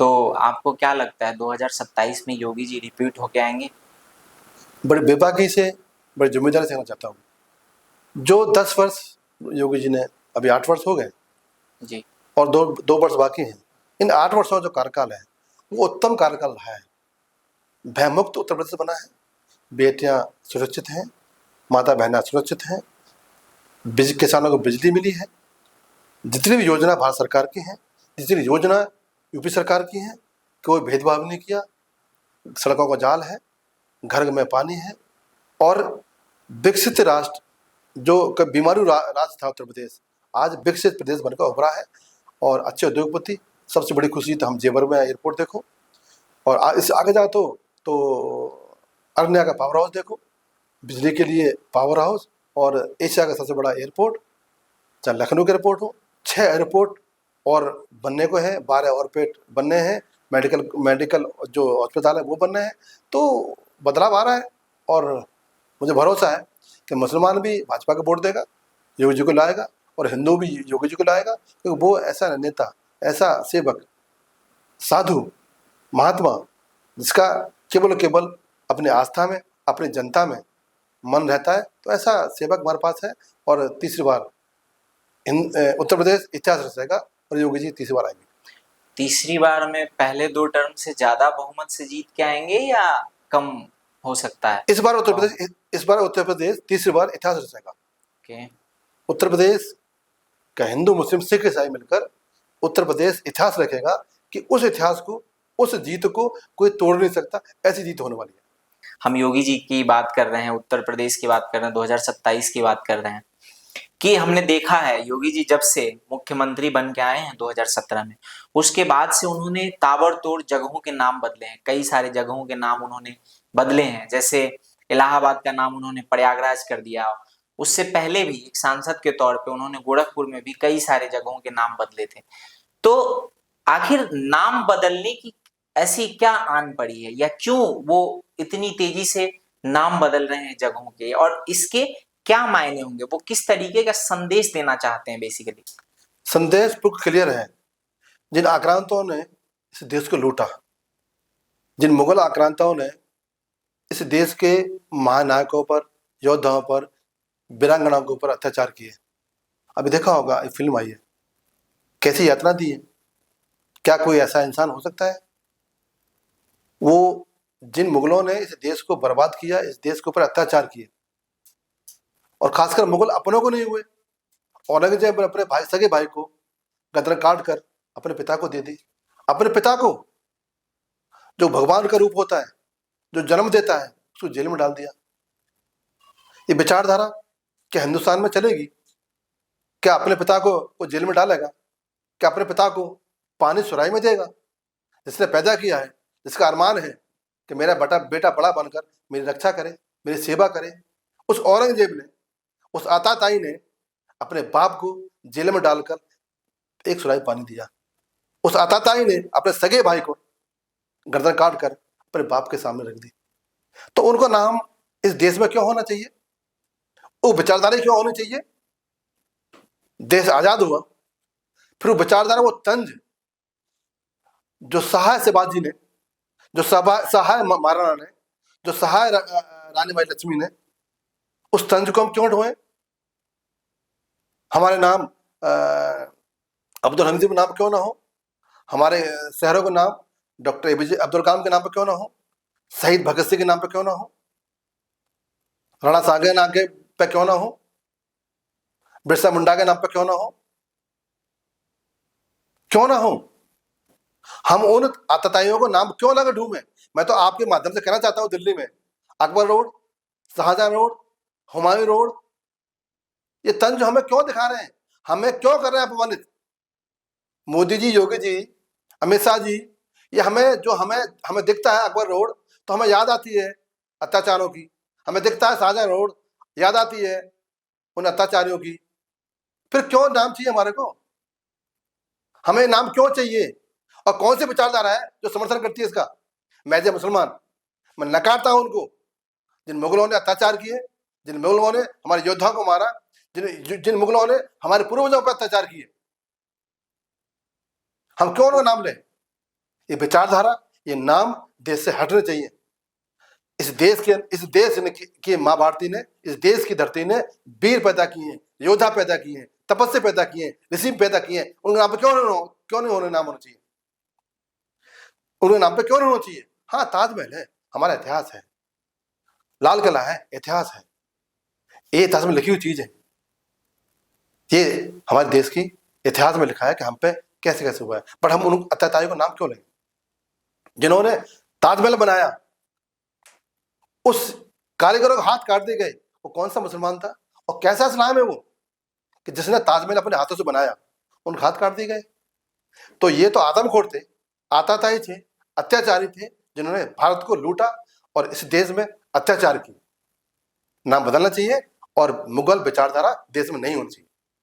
तो आपको क्या लगता है 2027 में योगी जी रिपीट होके आएंगे? बड़े बेबाकी से, बड़ी जिम्मेदारी से कहना चाहता हूँ। जो 10 वर्ष योगी जी ने, अभी 8 वर्ष हो गए जी। और दो वर्ष बाकी हैं। इन 8 वर्षों का जो कार्यकाल है वो उत्तम कार्यकाल रहा है। भयमुक्त उत्तर प्रदेश बना है, बेटियां सुरक्षित हैं, माता बहना सुरक्षित हैं, किसानों को बिजली मिली है, जितनी भी योजना भारत सरकार की हैं, जितनी योजना यूपी सरकार की हैं, कोई भेदभाव नहीं किया, सड़कों का जाल है, घर में पानी है, और विकसित राष्ट्र जो बीमारू राज्य था उत्तर प्रदेश, आज विकसित प्रदेश बनकर उभरा है। और अच्छे उद्योगपति, सबसे बड़ी खुशी तो हम जेवर में एयरपोर्ट देखो, और इससे आगे जाओ तो अरनिया का पावर हाउस देखो, बिजली के लिए पावर हाउस, और एशिया का सबसे बड़ा एयरपोर्ट, चाहे लखनऊ का एयरपोर्ट हो, 6 एयरपोर्ट और बनने को है, 12 और पेट बनने हैं, मेडिकल जो अस्पताल है वो बनने हैं। तो बदलाव आ रहा है, और मुझे भरोसा है कि मुसलमान भी भाजपा को वोट देगा, योगी जी को लाएगा, और हिंदू भी योगी जी को लाएगा, क्योंकि वो ऐसा नेता, ऐसा सेवक, साधु, महात्मा, जिसका केवल अपने आस्था में, अपनी जनता में मन रहता है। तो ऐसा सेवक हमारे पास है, और तीसरी बार उत्तर प्रदेश इतिहास रचेगा और योगी जी तीसरी बार आएंगे। तीसरी बार में पहले 2 टर्म से ज्यादा बहुमत से जीत के आएंगे या कम हो सकता है? इस बार उत्तर प्रदेश तीसरी बार इतिहास रचेगा। ओके। उत्तर प्रदेश का हिंदू, मुस्लिम, सिख, ईसाई मिलकर उत्तर प्रदेश इतिहास रखेगा कि उस इतिहास को, उस जीत को कोई तोड़ नहीं सकता। ऐसी जीत होने वाली है। हम योगी जी की बात कर रहे हैं, उत्तर प्रदेश की बात कर रहे हैं, 2027 की बात कर रहे हैं कि हमने देखा है योगी जी जब से मुख्यमंत्री बन के आए हैं 2017 में, उसके बाद से उन्होंने ताबड़तोड़ जगहों के नाम बदले हैं। कई सारे जगहों के नाम उन्होंने बदले हैं, जैसे इलाहाबाद का नाम उन्होंने प्रयागराज कर दिया। उससे पहले भी एक सांसद के तौर पे उन्होंने गोरखपुर में भी कई सारे जगहों के नाम बदले थे। तो आखिर नाम बदलने की ऐसी क्या आन पड़ी है, या क्यों वो इतनी तेजी से नाम बदल रहे हैं जगहों के, और इसके क्या मायने होंगे? वो किस तरीके का संदेश देना चाहते हैं? बेसिकली संदेश बिल्कुल क्लियर है। जिन आक्रांतों ने इस देश को लूटा, जिन मुगल आक्रांताओं ने इस देश के महानायकों पर, योद्धाओं पर, वीरांगनाओं के ऊपर अत्याचार किए, अभी देखा होगा, एक फिल्म आई है, कैसी यातना दी है। क्या कोई ऐसा इंसान हो सकता है? वो जिन मुगलों ने इस देश को बर्बाद किया, इस देश के ऊपर अत्याचार किए, और खासकर मुगल अपनों को नहीं हुए, औरंगजेब ने अपने भाई, सगे भाई को गर्दन काट कर अपने पिता को दे दी। अपने पिता को, जो भगवान का रूप होता है, जो जन्म देता है, उसको जेल में डाल दिया। ये विचारधारा क्या हिंदुस्तान में चलेगी? क्या अपने पिता को जेल में डालेगा? क्या अपने पिता को पानी सुराही में देगा? जिसने पैदा किया है, जिसका अरमान है कि मेरा बेटा बड़ा बनकर मेरी रक्षा करे, मेरी सेवा करे, उस औरंगजेब ने, उस आताताई ने अपने बाप को जेल में डालकर एक सुराही पानी दिया। उस आताताई ने अपने सगे भाई को गर्दन काट कर अपने बाप के सामने रख दी। तो उनका नाम इस देश में क्यों होना चाहिए? वो विचारधारा क्यों होनी चाहिए? देश आजाद हुआ, फिर वो विचारधारा, वो तंज जो सहाय शिवाजी ने, जो सहाय महाराणा ने, जो सहाय रानी बाई लक्ष्मी ने, उस तंज को हम क्यों ढोएं? हमारे नाम अब्दुल हमीद नाम क्यों ना हो? हमारे शहरों का नाम डॉक्टर एपीजे अब्दुल कलाम के नाम पर क्यों ना हो? शहीद भगत सिंह के नाम पर क्यों ना हो? राणा सांगे नाम के पे क्यों ना हो? बिरसा मुंडा के नाम पर क्यों ना हो? क्यों ना हो? हम उन आतताइयों को नाम क्यों लगा ढूंढे? मैं तो आपके माध्यम से कहना चाहता हूं, दिल्ली में Akbar road, Shahjahan road, Humayun road, ये तंज हमें क्यों दिखा रहे हैं? हमें क्यों कर रहे हैं अपमानित? मोदी जी, योगी जी, अमित शाह जी, ये हमें दिखता है अकबर रोड तो हमें याद आती है अत्याचारों की, हमें दिखता है शाहजहां रोड, याद आती है उन अत्याचारियों की। फिर क्यों नाम चाहिए हमारे को? हमें नाम क्यों चाहिए? और कौन सी विचारधारा है जो समर्थन करती है इसका? मैं जो मुसलमान, मैं नकारता हूं उनको, जिन मुगलों ने अत्याचार किए, जिन मुगलों ने हमारे योद्धाओं को मारा, जिन मुगलों ने हमारे पूर्वजों पर अत्याचार किए, हम क्यों उनका नाम लें? ये विचारधारा, ये नाम देश से हटने चाहिए। इस देश की माँ भारती ने, इस देश की धरती ने वीर पैदा किए हैं, योद्धा पैदा किए हैं, तपस्या पैदा किए हैं, ऋषि पैदा किए हैं। उनके नाम पे क्यों नहीं होने नाम होना चाहिए? उनके नाम पे क्यों नहीं होना चाहिए? हाँ, ताजमहल है, हमारा इतिहास है, लाल किला है, इतिहास है, ये इतिहास में लिखी हुई चीज है। ये हमारे देश की इतिहास में लिखा है कि हम पे कैसे कैसे हुआ है। पर हम उन अत्याचारियों को नाम क्यों लें? जिन्होंने ताजमहल बनाया, उस कारीगरों के हाथ काट दिए गए, वो कौन सा मुसलमान था और कैसा इस्लाम है वो कि जिसने ताजमहल अपने हाथों से बनाया, उनके हाथ काट दिए गए? तो ये तो आदमखोर थे, आताताई थे, अत्याचारी थे, जिन्होंने भारत को लूटा और इस देश में अत्याचार की। नाम बदलना चाहिए और मुगल विचारधारा देश में नहीं होनी चाहिए।